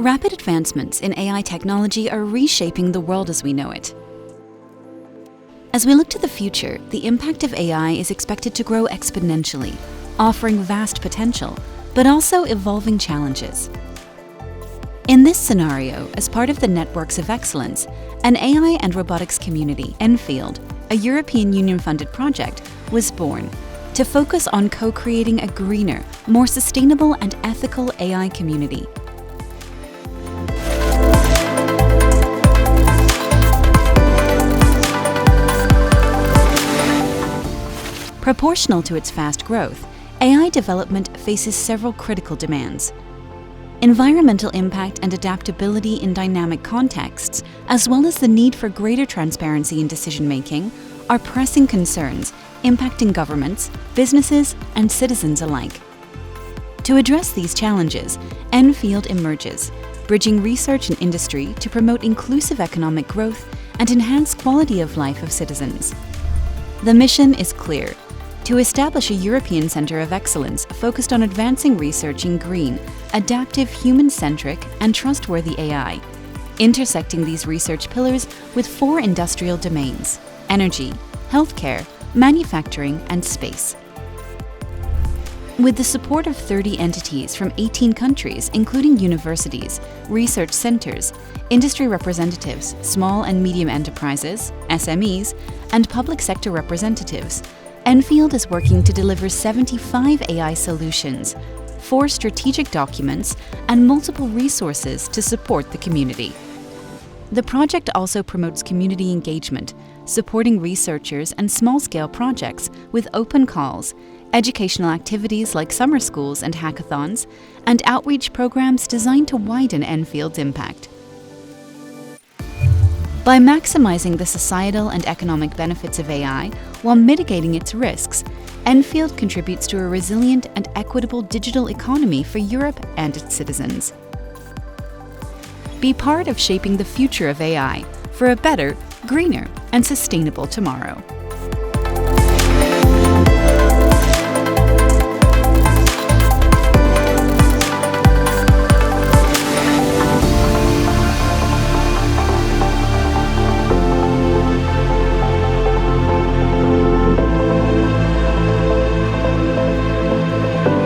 Rapid advancements in AI technology are reshaping the world as we know it. As we look to the future, the impact of AI is expected to grow exponentially, offering vast potential, but also evolving challenges. In this scenario, as part of the Networks of Excellence, an AI and robotics community, ENFIELD, a European Union-funded project, was born to focus on co-creating a greener, more sustainable and ethical AI community. Proportional to its fast growth, AI development faces several critical demands. Environmental impact and adaptability in dynamic contexts, as well as the need for greater transparency in decision-making, are pressing concerns impacting governments, businesses, and citizens alike. To address these challenges, ENFIELD emerges, bridging research and industry to promote inclusive economic growth and enhance quality of life of citizens. The mission is clear: to establish a European Centre of Excellence focused on advancing research in green, adaptive, human-centric, and trustworthy AI, intersecting these research pillars with 4 industrial domains: energy, healthcare, manufacturing, and space. With the support of 30 entities from 18 countries, including universities, research centres, industry representatives, small and medium enterprises, SMEs, and public sector representatives, ENFIELD is working to deliver 75 AI solutions, 4 strategic documents, and multiple resources to support the community. The project also promotes community engagement, supporting researchers and small-scale projects with open calls, educational activities like summer schools and hackathons, and outreach programs designed to widen ENFIELD's impact. By maximizing the societal and economic benefits of AI while mitigating its risks, ENFIELD contributes to a resilient and equitable digital economy for Europe and its citizens. Be part of shaping the future of AI for a better, greener, and sustainable tomorrow.